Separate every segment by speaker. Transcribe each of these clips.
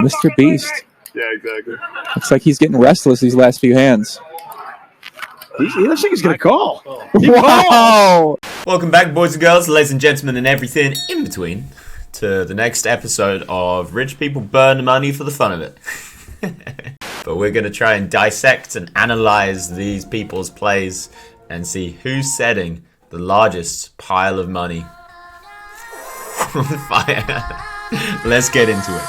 Speaker 1: Mr. Beast.
Speaker 2: Yeah, exactly.
Speaker 1: Looks like he's getting restless these last few hands.
Speaker 3: He looks like he's going to call.
Speaker 1: Wow!
Speaker 4: Welcome back, boys and girls, ladies and gentlemen, and everything in between, to the next episode of Rich People Burn Money for the Fun of It. But we're going to try and dissect and analyze these people's plays and see who's setting the largest pile of money on fire. Let's get into it.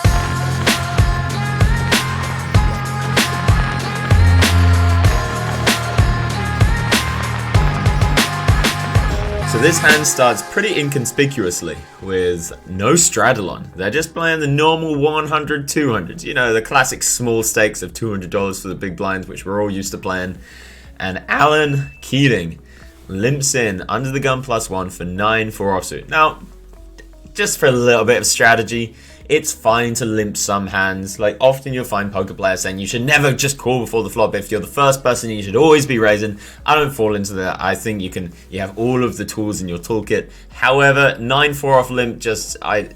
Speaker 4: So this hand starts pretty inconspicuously with no straddle on. They're just playing the normal 100, 200s. You know, the classic small stakes of $200 for the big blinds, which we're all used to playing. And Alan Keating limps in under the gun +1 for 9 for offsuit. Now, just for a little bit of strategy, it's fine to limp some hands. Like, often you'll find poker players saying you should never just call before the flop. If you're the first person, you should always be raising. I don't fall into that. I think you have all of the tools in your toolkit. However, 9-4 off limp,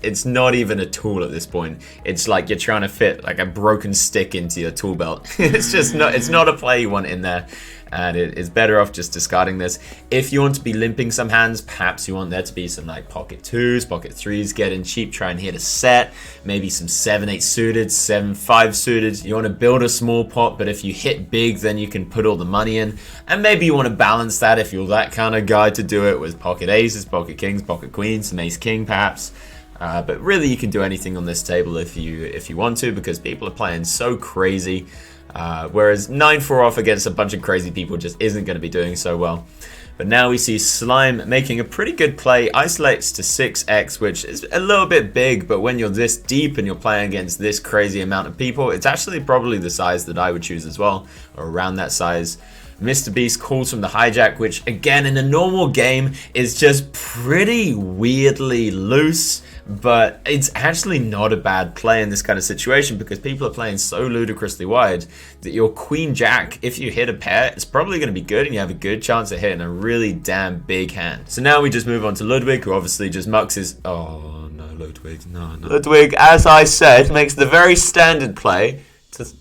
Speaker 4: it's not even a tool at this point. It's like you're trying to fit like a broken stick into your tool belt. It's not a play you want in there. And it is better off just discarding this. If you want to be limping some hands, perhaps you want there to be some like pocket 2s, pocket 3s, get in cheap, try and hit a set, maybe some 7-8 suited, 7-5 suited. You want to build a small pot, but if you hit big, then you can put all the money in. And maybe you want to balance that if you're that kind of guy to do it with pocket aces, pocket kings, pocket queens, some ace king perhaps. But really you can do anything on this table if you want to, because people are playing so crazy. Whereas 9-4 off against a bunch of crazy people just isn't going to be doing so well. But now we see Slime making a pretty good play, isolates to 6x, which is a little bit big, but when you're this deep and you're playing against this crazy amount of people, it's actually probably the size that I would choose as well, or around that size. Mr. Beast calls from the hijack, which again in a normal game is just pretty weirdly loose, but it's actually not a bad play in this kind of situation because people are playing so ludicrously wide that your queen jack, if you hit a pair, it's probably going to be good and you have a good chance of hitting a really damn big hand. So now we just move on to Ludwig, who obviously just mucks his... Oh no, Ludwig, no. Ludwig, as I said, makes the very standard play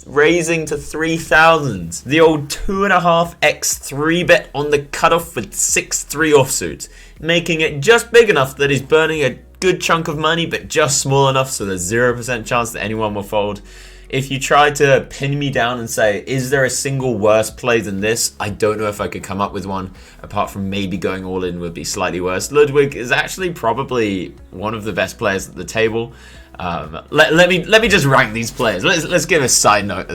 Speaker 4: raising to 3,000. The old 2.5x 3-bet on the cutoff with 6-3 offsuit, making it just big enough that he's burning a good chunk of money, but just small enough so there's 0% chance that anyone will fold. If you try to pin me down and say, is there a single worse play than this? I don't know if I could come up with one, apart from maybe going all in would be slightly worse. Ludwig is actually probably one of the best players at the table. Let me just rank these players. Let's give a side note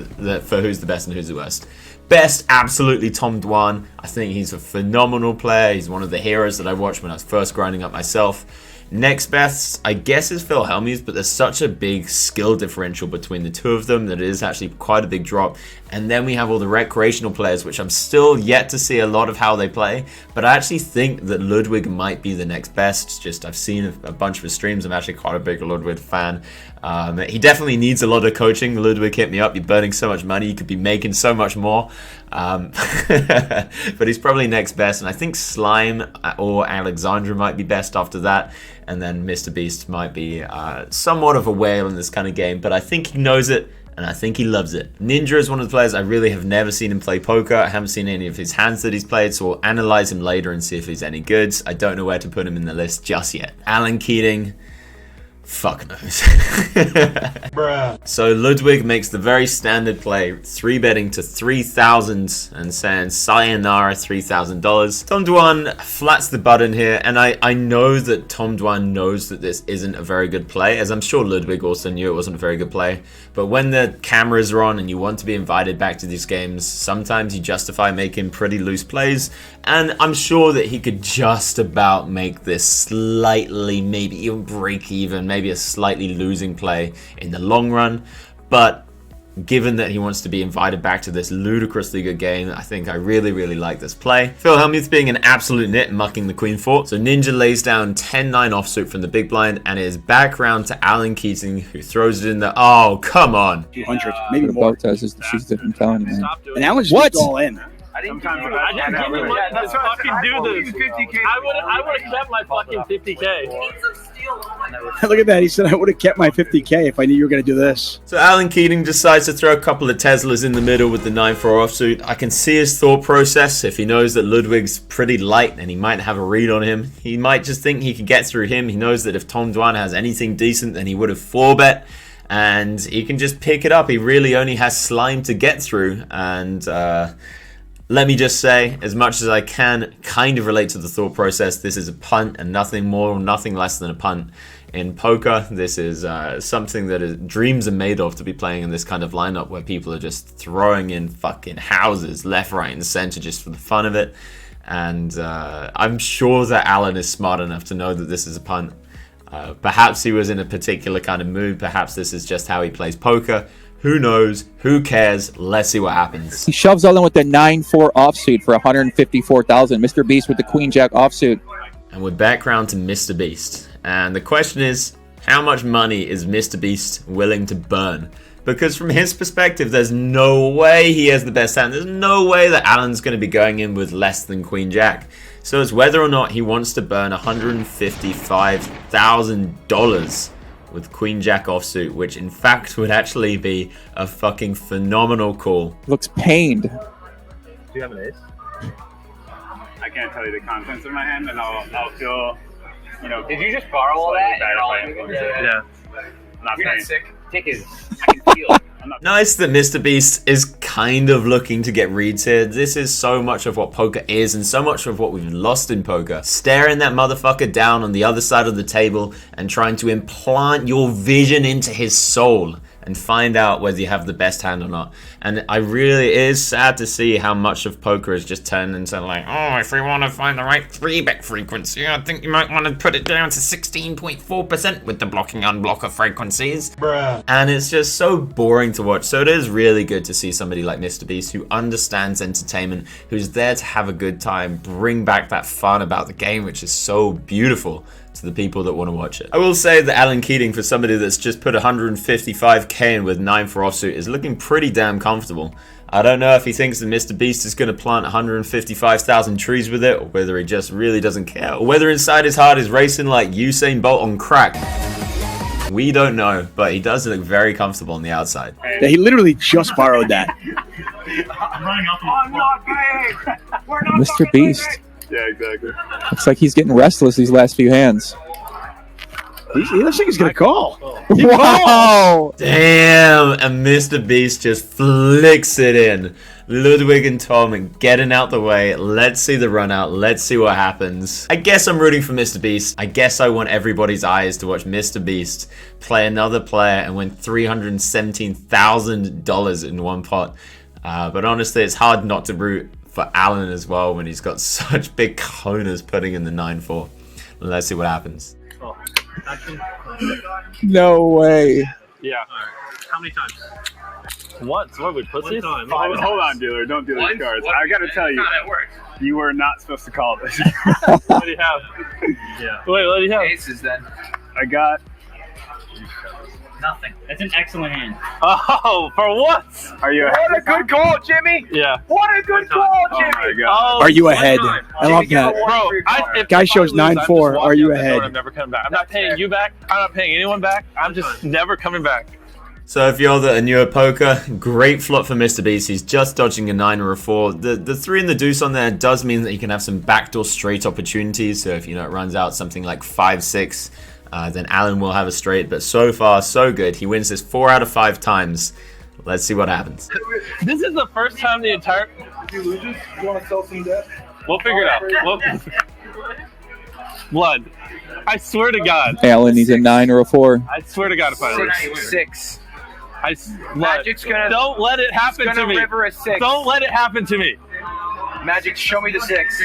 Speaker 4: for who's the best and who's the worst. Best, absolutely Tom Dwan. I think he's a phenomenal player. He's one of the heroes that I watched when I was first grinding up myself. Next best, I guess, is Phil Hellmuth, but there's such a big skill differential between the two of them that it is actually quite a big drop. And then we have all the recreational players, which I'm still yet to see a lot of how they play, but I actually think that Ludwig might be the next best. Just I've seen a bunch of his streams. I'm actually quite a big Ludwig fan. He definitely needs a lot of coaching. Ludwig, hit me up. You're burning so much money. You could be making so much more. But he's probably next best. And I think Slime or Alexandra might be best after that. And then Mr. Beast might be somewhat of a whale in this kind of game. But I think he knows it. And I think he loves it. Ninja is one of the players I really have never seen him play poker. I haven't seen any of his hands that he's played, so we'll analyze him later and see if he's any good. I don't know where to put him in the list just yet. Alan Keating, fuck knows. Bruh. So Ludwig makes the very standard play, 3-betting to 3,000 and saying sayonara $3,000. Tom Dwan flats the button here, and I know that Tom Dwan knows that this isn't a very good play, as I'm sure Ludwig also knew it wasn't a very good play. But when the cameras are on and you want to be invited back to these games, sometimes you justify making pretty loose plays, and I'm sure that he could just about make this slightly, maybe even break even, maybe a slightly losing play in the long run. But given that he wants to be invited back to this ludicrously good game, I think I really, really like this play. Phil Hellmuth being an absolute nit, mucking the queen 4. So Ninja lays down 10-9 offsuit from the big blind, and it is back round to Alan Keating, who throws it in the... Oh, come on.
Speaker 3: 200, maybe more.
Speaker 1: She's different talent, man.
Speaker 3: And Alan's just all in.
Speaker 2: I didn't give
Speaker 5: Sometimes
Speaker 2: you
Speaker 5: I
Speaker 2: money.
Speaker 5: didn't give you
Speaker 2: Yeah,
Speaker 5: money to fucking do this.
Speaker 3: 50K.
Speaker 5: I would have kept my fucking 50K.
Speaker 3: Look at that. He said I would have kept my 50K if I knew you were going to do this.
Speaker 4: So Alan Keating decides to throw a couple of Teslas in the middle with the 9-4 offsuit. I can see his thought process. If he knows that Ludwig's pretty light and he might have a read on him, he might just think he could get through him. He knows that if Tom Dwan has anything decent, then he would have 4-bet. And he can just pick it up. He really only has slime to get through. And let me just say, as much as I can kind of relate to the thought process, this is a punt and nothing more, nothing less than a punt. In poker, this is something that dreams are made of, to be playing in this kind of lineup where people are just throwing in fucking houses left, right, and center just for the fun of it. And I'm sure that Alan is smart enough to know that this is a punt. Perhaps he was in a particular kind of mood. Perhaps this is just how he plays poker. Who knows? Who cares? Let's see what happens.
Speaker 1: He shoves all in with the 9-4 offsuit for 154,000. Mr. Beast with the Queen Jack offsuit.
Speaker 4: And we're background to Mr. Beast. And the question is, how much money is Mr. Beast willing to burn? Because from his perspective, there's no way he has the best hand. There's no way that Alan's going to be going in with less than Queen Jack. So it's whether or not he wants to burn $155,000 with Queen Jack offsuit, which in fact would actually be a fucking phenomenal call.
Speaker 1: Looks pained.
Speaker 5: Do you have an ace? I can't tell you the contents of my hand, and I'll feel, you know.
Speaker 2: Did you just borrow all that?
Speaker 5: Yeah. I'm not
Speaker 2: You're
Speaker 5: paying.
Speaker 2: not sick. Take it. I can feel it.
Speaker 4: Nice that Mr. Beast is kind of looking to get reads here. This is so much of what poker is and so much of what we've lost in poker. Staring that motherfucker down on the other side of the table and trying to implant your vision into his soul and find out whether you have the best hand or not. And it is sad to see how much of poker has just turned into like, oh, if we want to find the right 3-bet frequency, I think you might want to put it down to 16.4% with the blocking unblocker frequencies. Bruh. And it's just so boring to watch. So it is really good to see somebody like Mr. Beast who understands entertainment, who's there to have a good time, bring back that fun about the game, which is so beautiful to the people that want to watch it. I will say that Alan Keating, for somebody that's just put 155k in with 9-4 offsuit, is looking pretty damn comfortable. I don't know if he thinks that Mr. Beast is going to plant 155,000 trees with it, or whether he just really doesn't care, or whether inside his heart is racing like Usain Bolt on crack. We don't know, but he does look very comfortable on the outside.
Speaker 3: Yeah, he literally just borrowed that.
Speaker 2: I'm not paying. We're not
Speaker 1: Mr.
Speaker 2: fucking
Speaker 1: Beast.
Speaker 2: paying.
Speaker 5: Yeah, exactly.
Speaker 1: Looks like he's getting restless these last few hands.
Speaker 3: He looks like he's going to call.
Speaker 1: Wow!
Speaker 4: Damn, and Mr. Beast just flicks it in. Ludwig and Tom getting out the way. Let's see the run out. Let's see what happens. I guess I'm rooting for Mr. Beast. I guess I want everybody's eyes to watch Mr. Beast play another player and win $317,000 in one pot. But honestly, it's hard not to root for Alan as well when he's got such big conas putting in the 9-4. Let's see what happens.
Speaker 1: No way.
Speaker 5: Yeah. How many times? Once. What, we pussies? Hold on, dealer. Don't do these cards. I gotta tell you, you were not supposed to call this. What do you have? Yeah. Wait, what do you have?
Speaker 2: Aces then.
Speaker 5: I got...
Speaker 6: Nothing. That's an excellent hand.
Speaker 5: Oh, for what? Are you ahead?
Speaker 2: What a good call, Jimmy.
Speaker 5: Yeah.
Speaker 2: What a good call,
Speaker 5: Oh
Speaker 2: Jimmy.
Speaker 5: my god.
Speaker 3: Are you ahead? I love that.
Speaker 5: Bro, if
Speaker 3: Guy
Speaker 5: I
Speaker 3: shows
Speaker 5: lose, I'm just
Speaker 3: 9-4. Are
Speaker 5: walking
Speaker 3: you
Speaker 5: out the door
Speaker 3: ahead?
Speaker 5: and I'm never coming back. I'm not paying you back. I'm not paying anyone back. I'm just never coming back.
Speaker 4: So if you're a newer poker, great flop for Mr. Beast. He's just dodging a 9 or a 4. The 3 and the deuce on there does mean that you can have some backdoor straight opportunities. So if it runs out something like 5-6, then Alan will have a straight. But so far, so good. He wins this 4 out of 5 times. Let's see what happens.
Speaker 5: This is the first time the entire...
Speaker 7: If you lose this, you want to sell some debt?
Speaker 5: We'll figure it out. Blood. I swear to God.
Speaker 1: Alan needs a 9 or a 4.
Speaker 5: I swear to God if I lose.
Speaker 2: Six.
Speaker 5: Magic's gonna... Don't let it happen to me.
Speaker 2: River a 6.
Speaker 5: Don't let it happen to me.
Speaker 2: Magic, show me the 6.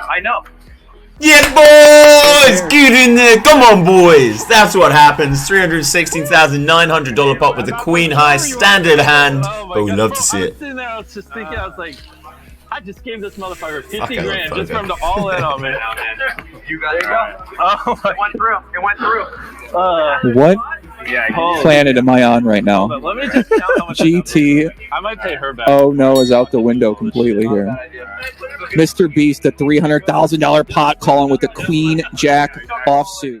Speaker 2: I know.
Speaker 4: Yeah, boys! Get in there! Come on, boys! That's what happens. $316,900 pot with the queen high standard hand. But we love to see
Speaker 5: I
Speaker 4: it.
Speaker 5: was sitting there, I was just thinking, I was like, I just gave this motherfucker 50
Speaker 4: Fuck, I love
Speaker 5: grand just
Speaker 4: poker.
Speaker 5: for him to all in on me.
Speaker 2: You got it.
Speaker 5: Oh my.
Speaker 2: It went through. It went through.
Speaker 1: What
Speaker 5: Yeah.
Speaker 1: planet am I on right now?
Speaker 5: But let me just count how much
Speaker 1: GT.
Speaker 5: I might pay her back.
Speaker 1: Oh no, is out the window completely here. Mr. Beast, the $300,000 pot calling with the Queen Jack offsuit.